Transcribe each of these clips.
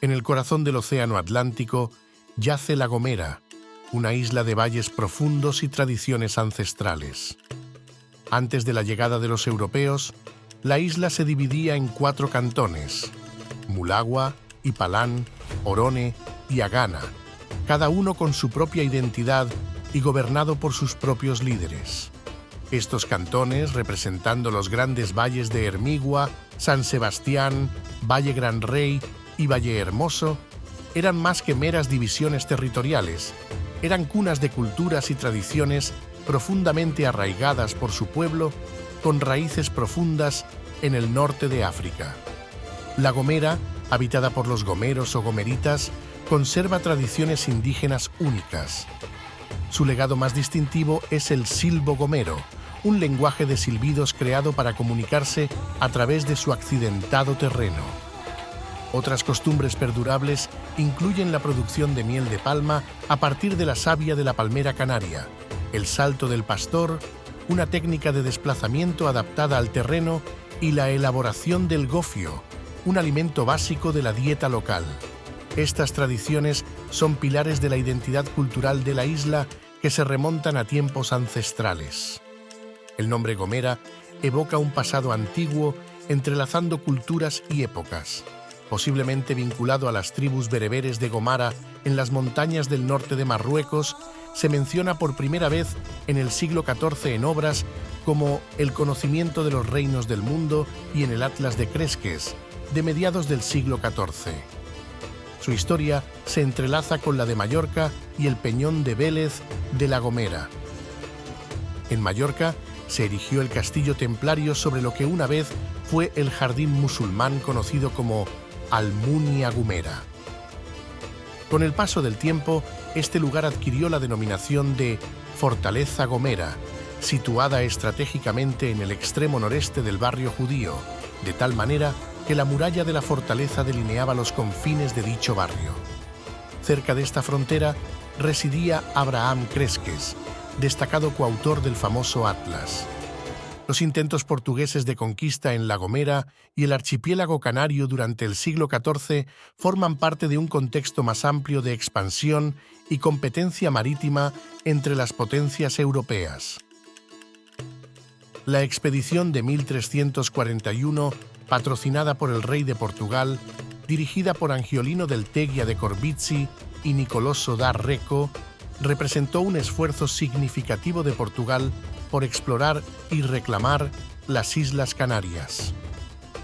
En el corazón del océano Atlántico yace La Gomera, una isla de valles profundos y tradiciones ancestrales. Antes de la llegada de los europeos, la isla se dividía en 4 cantones: Mulagua, Ipalán, Orone y Agana, cada uno con su propia identidad y gobernado por sus propios líderes. Estos cantones, representando los grandes valles de Hermigua, San Sebastián, Valle Gran Rey y Valle Hermoso, eran más que meras divisiones territoriales, eran cunas de culturas y tradiciones profundamente arraigadas por su pueblo, con raíces profundas en el norte de África. La Gomera, habitada por los gomeros o gomeritas, conserva tradiciones indígenas únicas. Su legado más distintivo es el silbo gomero, un lenguaje de silbidos creado para comunicarse a través de su accidentado terreno. Otras costumbres perdurables incluyen la producción de miel de palma a partir de la savia de la palmera canaria, el salto del pastor, una técnica de desplazamiento adaptada al terreno, y la elaboración del gofio, un alimento básico de la dieta local. Estas tradiciones son pilares de la identidad cultural de la isla que se remontan a tiempos ancestrales. El nombre Gomera evoca un pasado antiguo entrelazando culturas y épocas, posiblemente vinculado a las tribus bereberes de Gomara en las montañas del norte de Marruecos. Se menciona por primera vez en el siglo XIV en obras como El conocimiento de los reinos del mundo y en el Atlas de Cresques, de mediados del siglo XIV. Su historia se entrelaza con la de Mallorca y el Peñón de Vélez de La Gomera. En Mallorca se erigió el castillo templario sobre lo que una vez fue el jardín musulmán conocido como Almunia Gumera. Con el paso del tiempo, este lugar adquirió la denominación de Fortaleza Gomera, situada estratégicamente en el extremo noreste del barrio judío, de tal manera que la muralla de la fortaleza delineaba los confines de dicho barrio. Cerca de esta frontera residía Abraham Cresques, destacado coautor del famoso Atlas. Los intentos portugueses de conquista en La Gomera y el archipiélago canario durante el siglo XIV forman parte de un contexto más amplio de expansión y competencia marítima entre las potencias europeas. La expedición de 1341, patrocinada por el rey de Portugal, dirigida por Angiolino del Tegia de Corbizzi y Nicoloso da Reco, representó un esfuerzo significativo de Portugal por explorar y reclamar las Islas Canarias.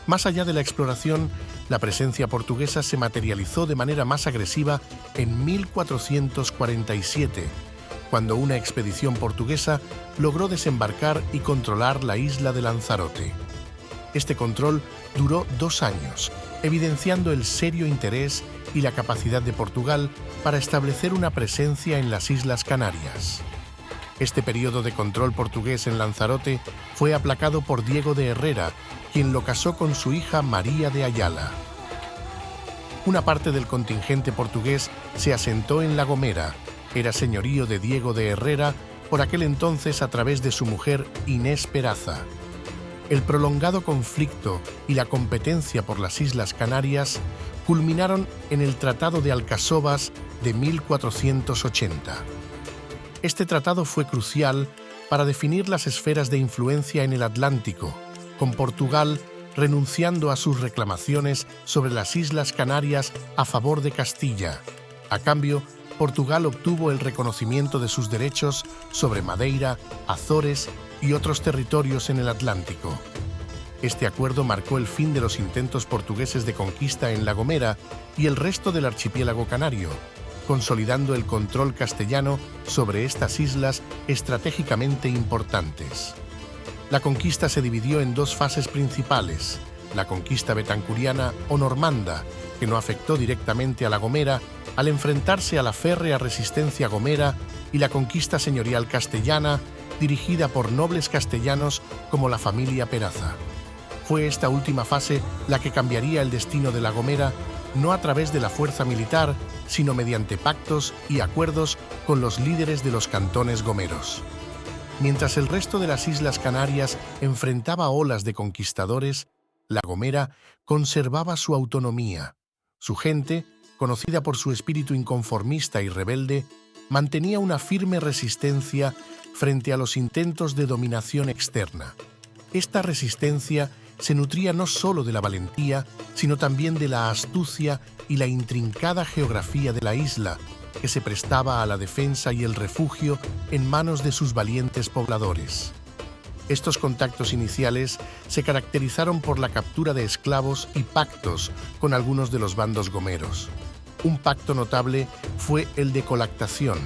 Más allá de la exploración, la presencia portuguesa se materializó de manera más agresiva en 1447, cuando una expedición portuguesa logró desembarcar y controlar la isla de Lanzarote. Este control duró 2 años, evidenciando el serio interés y la capacidad de Portugal para establecer una presencia en las Islas Canarias. Este periodo de control portugués en Lanzarote fue aplacado por Diego de Herrera, quien lo casó con su hija María de Ayala. Una parte del contingente portugués se asentó en La Gomera, era señorío de Diego de Herrera, por aquel entonces a través de su mujer Inés Peraza. El prolongado conflicto y la competencia por las Islas Canarias culminaron en el Tratado de Alcasovas de 1480. Este tratado fue crucial para definir las esferas de influencia en el Atlántico, con Portugal renunciando a sus reclamaciones sobre las Islas Canarias a favor de Castilla. A cambio, Portugal obtuvo el reconocimiento de sus derechos sobre Madeira, Azores y otros territorios en el Atlántico. Este acuerdo marcó el fin de los intentos portugueses de conquista en La Gomera y el resto del archipiélago canario, consolidando el control castellano sobre estas islas estratégicamente importantes. La conquista se dividió en 2 fases principales: la conquista betancuriana o normanda, que no afectó directamente a La Gomera al enfrentarse a la férrea resistencia gomera, y la conquista señorial castellana, dirigida por nobles castellanos como la familia Peraza. Fue esta última fase la que cambiaría el destino de La Gomera, no a través de la fuerza militar, sino mediante pactos y acuerdos con los líderes de los cantones gomeros. Mientras el resto de las Islas Canarias enfrentaba olas de conquistadores, La Gomera conservaba su autonomía, Su gente, conocida por su espíritu inconformista y rebelde, mantenía una firme resistencia frente a los intentos de dominación externa. Esta resistencia se nutría no solo de la valentía, sino también de la astucia y la intrincada geografía de la isla, que se prestaba a la defensa y el refugio en manos de sus valientes pobladores. Estos contactos iniciales se caracterizaron por la captura de esclavos y pactos con algunos de los bandos gomeros. Un pacto notable fue el de colactación,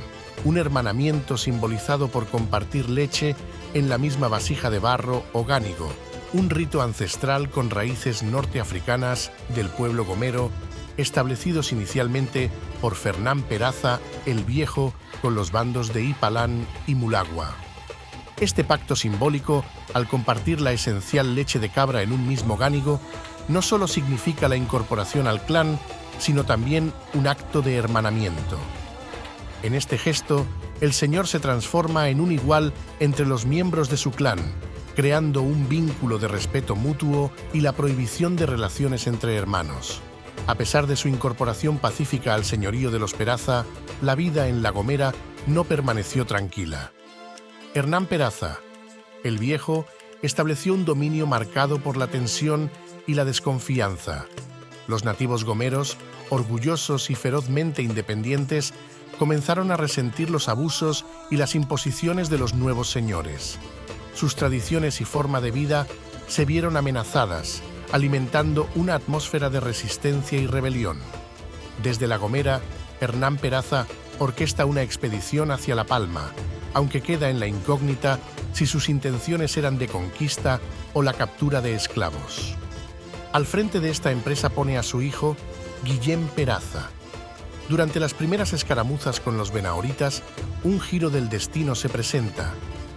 un hermanamiento simbolizado por compartir leche en la misma vasija de barro o gánigo, un rito ancestral con raíces norteafricanas del pueblo gomero, establecidos inicialmente por Fernán Peraza el Viejo con los bandos de Ipalán y Mulagua. Este pacto simbólico, al compartir la esencial leche de cabra en un mismo gánigo, no solo significa la incorporación al clan, sino también un acto de hermanamiento. En este gesto, el señor se transforma en un igual entre los miembros de su clan, creando un vínculo de respeto mutuo y la prohibición de relaciones entre hermanos. A pesar de su incorporación pacífica al señorío de los Peraza, la vida en La Gomera no permaneció tranquila. Hernán Peraza, el Viejo, estableció un dominio marcado por la tensión y la desconfianza. Los nativos gomeros, orgullosos y ferozmente independientes, comenzaron a resentir los abusos y las imposiciones de los nuevos señores. Sus tradiciones y forma de vida se vieron amenazadas, alimentando una atmósfera de resistencia y rebelión. Desde La Gomera, Hernán Peraza orquesta una expedición hacia La Palma, aunque queda en la incógnita si sus intenciones eran de conquista o la captura de esclavos. Al frente de esta empresa pone a su hijo, Guillén Peraza. Durante las primeras escaramuzas con los benahoritas, un giro del destino se presenta.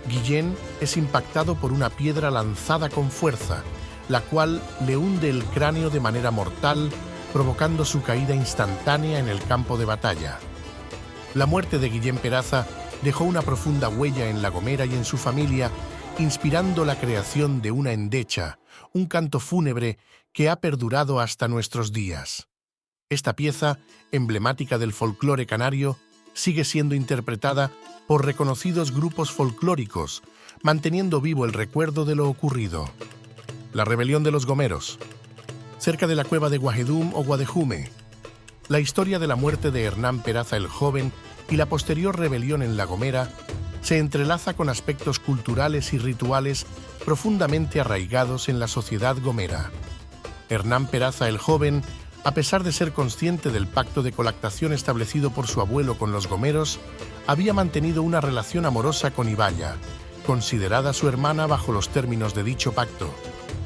Guillén es impactado por una piedra lanzada con fuerza, la cual le hunde el cráneo de manera mortal, provocando su caída instantánea en el campo de batalla. La muerte de Guillén Peraza dejó una profunda huella en La Gomera y en su familia, inspirando la creación de una endecha, un canto fúnebre que ha perdurado hasta nuestros días. Esta pieza, emblemática del folclore canario, sigue siendo interpretada por reconocidos grupos folclóricos, manteniendo vivo el recuerdo de lo ocurrido. La rebelión de los gomeros. Cerca de la cueva de Guajedum o Guadejume. La historia de la muerte de Hernán Peraza el Joven y la posterior rebelión en La Gomera se entrelaza con aspectos culturales y rituales profundamente arraigados en la sociedad gomera. Hernán Peraza el Joven, a pesar de ser consciente del pacto de colactación establecido por su abuelo con los gomeros, había mantenido una relación amorosa con Ibaya, considerada su hermana bajo los términos de dicho pacto.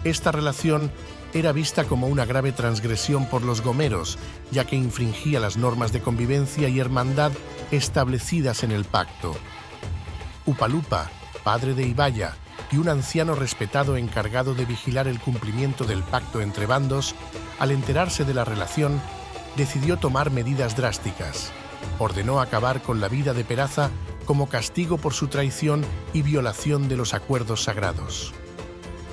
Esta relación era vista como una grave transgresión por los gomeros, ya que infringía las normas de convivencia y hermandad establecidas en el pacto. Upalupa, padre de Ibaya, y un anciano respetado encargado de vigilar el cumplimiento del pacto entre bandos, al enterarse de la relación, decidió tomar medidas drásticas. Ordenó acabar con la vida de Peraza como castigo por su traición y violación de los acuerdos sagrados.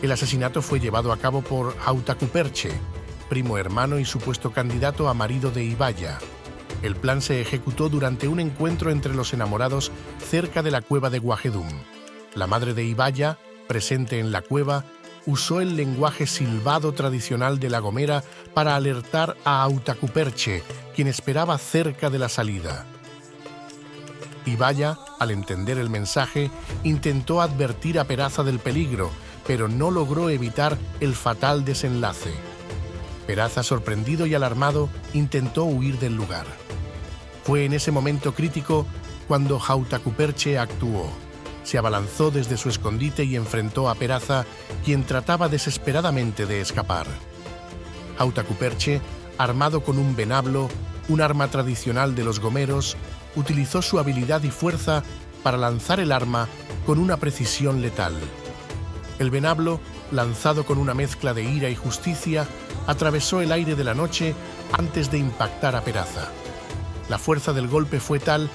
El asesinato fue llevado a cabo por Hautacuperche, primo hermano y supuesto candidato a marido de Ibaya. El plan se ejecutó durante un encuentro entre los enamorados cerca de la cueva de Guajedum. La madre de Ibaya, presente en la cueva, usó el lenguaje silbado tradicional de La Gomera para alertar a Hautacuperche, quien esperaba cerca de la salida. Ibaya, al entender el mensaje, intentó advertir a Peraza del peligro, pero no logró evitar el fatal desenlace. Peraza, sorprendido y alarmado, intentó huir del lugar. Fue en ese momento crítico cuando Hautacuperche actuó. Se abalanzó desde su escondite y enfrentó a Peraza, quien trataba desesperadamente de escapar. Hautacuperche, armado con un venablo, un arma tradicional de los gomeros, utilizó su habilidad y fuerza para lanzar el arma con una precisión letal. El venablo, lanzado con una mezcla de ira y justicia, atravesó el aire de la noche antes de impactar a Peraza. La fuerza del golpe fue tal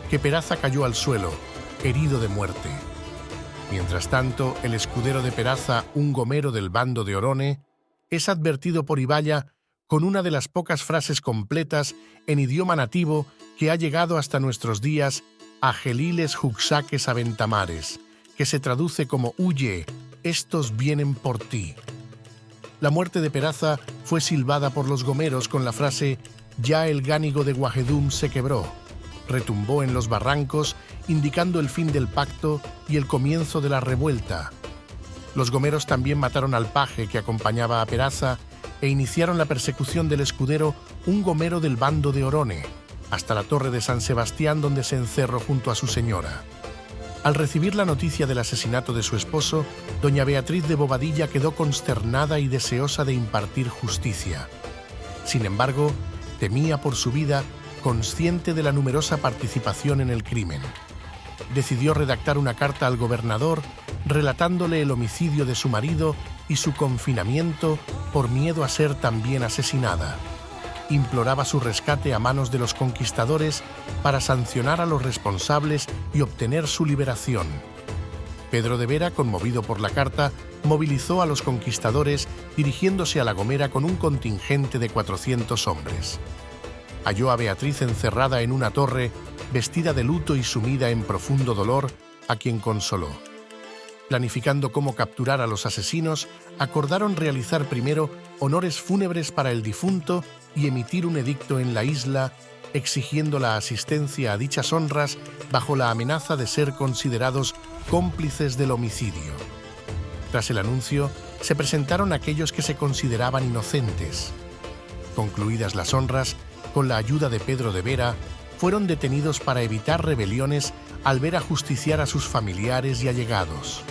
que Peraza cayó al suelo, herido de muerte. Mientras tanto, el escudero de Peraza, un gomero del bando de Orone, es advertido por Ibaya con una de las pocas frases completas en idioma nativo que ha llegado hasta nuestros días, Ageliles juxaques aventamares, que se traduce como «Huye, estos vienen por ti». La muerte de Peraza fue silbada por los gomeros con la frase «Ya el gánigo de Guagedum se quebró». Retumbó en los barrancos, indicando el fin del pacto y el comienzo de la revuelta. Los gomeros también mataron al paje que acompañaba a Peraza e iniciaron la persecución del escudero, un gomero del bando de Orone, hasta la torre de San Sebastián, donde se encerró junto a su señora. Al recibir la noticia del asesinato de su esposo, doña Beatriz de Bobadilla quedó consternada y deseosa de impartir justicia. Sin embargo, temía por su vida, consciente de la numerosa participación en el crimen. Decidió redactar una carta al gobernador relatándole el homicidio de su marido y su confinamiento por miedo a ser también asesinada. Imploraba su rescate a manos de los conquistadores para sancionar a los responsables y obtener su liberación. Pedro de Vera, conmovido por la carta, movilizó a los conquistadores dirigiéndose a La Gomera con un contingente de 400 hombres. Halló a Beatriz encerrada en una torre, vestida de luto y sumida en profundo dolor, a quien consoló. Planificando cómo capturar a los asesinos, acordaron realizar primero honores fúnebres para el difunto y emitir un edicto en la isla exigiendo la asistencia a dichas honras bajo la amenaza de ser considerados cómplices del homicidio. Tras el anuncio, se presentaron aquellos que se consideraban inocentes. Concluidas las honras, con la ayuda de Pedro de Vera, fueron detenidos para evitar rebeliones al ver ajusticiar a sus familiares y allegados.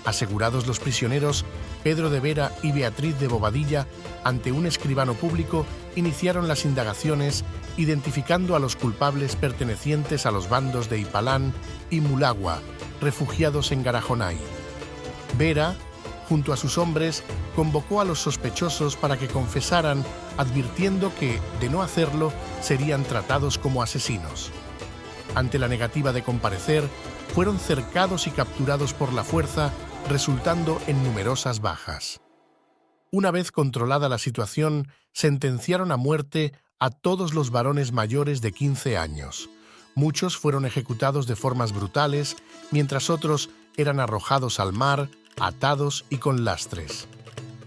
Asegurados los prisioneros, Pedro de Vera y Beatriz de Bobadilla, ante un escribano público, iniciaron las indagaciones, identificando a los culpables pertenecientes a los bandos de Ipalán y Mulagua, refugiados en Garajonay. Vera, junto a sus hombres, convocó a los sospechosos para que confesaran, advirtiendo que, de no hacerlo, serían tratados como asesinos. Ante la negativa de comparecer, fueron cercados y capturados por la fuerza, resultando en numerosas bajas. Una vez controlada la situación, sentenciaron a muerte a todos los varones mayores de 15 años. Muchos fueron ejecutados de formas brutales, mientras otros eran arrojados al mar, atados y con lastres.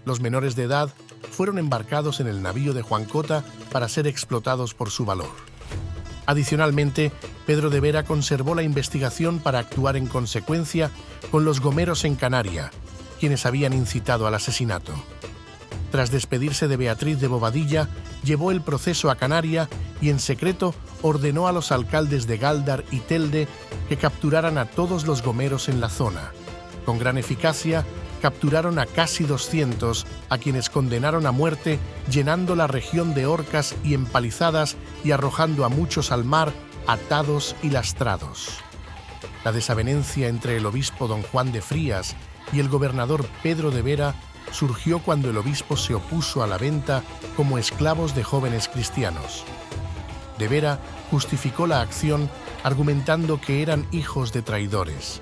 Los menores de edad fueron embarcados en el navío de Juan Cota para ser explotados por su valor. Adicionalmente, Pedro de Vera conservó la investigación para actuar en consecuencia con los gomeros en Canaria, quienes habían incitado al asesinato. Tras despedirse de Beatriz de Bobadilla, llevó el proceso a Canaria y en secreto ordenó a los alcaldes de Gáldar y Telde que capturaran a todos los gomeros en la zona. Con gran eficacia, capturaron a casi 200, a quienes condenaron a muerte, llenando la región de horcas y empalizadas y arrojando a muchos al mar, atados y lastrados. La desavenencia entre el obispo don Juan de Frías y el gobernador Pedro de Vera surgió cuando el obispo se opuso a la venta como esclavos de jóvenes cristianos. De Vera justificó la acción argumentando que eran hijos de traidores.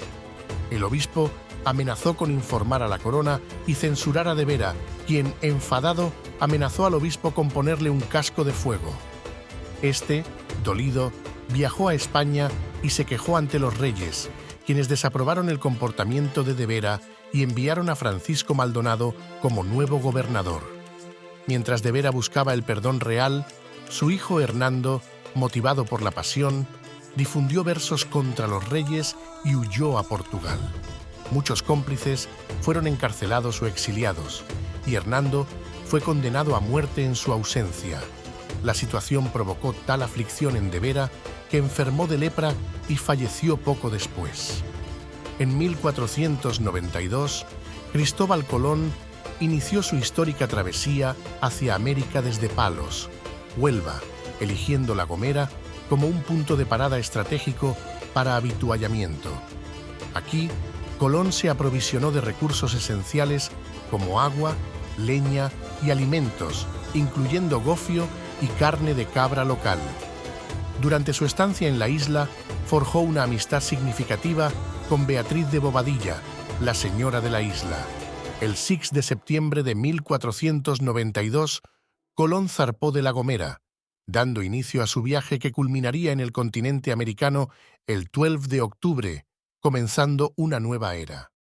El obispo amenazó con informar a la corona y censurar a De Vera, quien, enfadado, amenazó al obispo con ponerle un casco de fuego. Este, dolido, viajó a España y se quejó ante los reyes, quienes desaprobaron el comportamiento de Vera y enviaron a Francisco Maldonado como nuevo gobernador. Mientras De Vera buscaba el perdón real, su hijo Hernando, motivado por la pasión, difundió versos contra los reyes y huyó a Portugal. Muchos cómplices fueron encarcelados o exiliados, y Hernando fue condenado a muerte en su ausencia. La situación provocó tal aflicción en De Vera que enfermó de lepra y falleció poco después. En 1492, Cristóbal Colón inició su histórica travesía hacia América desde Palos, Huelva, eligiendo La Gomera como un punto de parada estratégico para avituallamiento. Aquí, Colón se aprovisionó de recursos esenciales como agua, leña y alimentos, incluyendo gofio y carne de cabra local. Durante su estancia en la isla, forjó una amistad significativa con Beatriz de Bobadilla, la señora de la isla. El 6 de septiembre de 1492, Colón zarpó de La Gomera, dando inicio a su viaje que culminaría en el continente americano el 12 de octubre, comenzando una nueva era.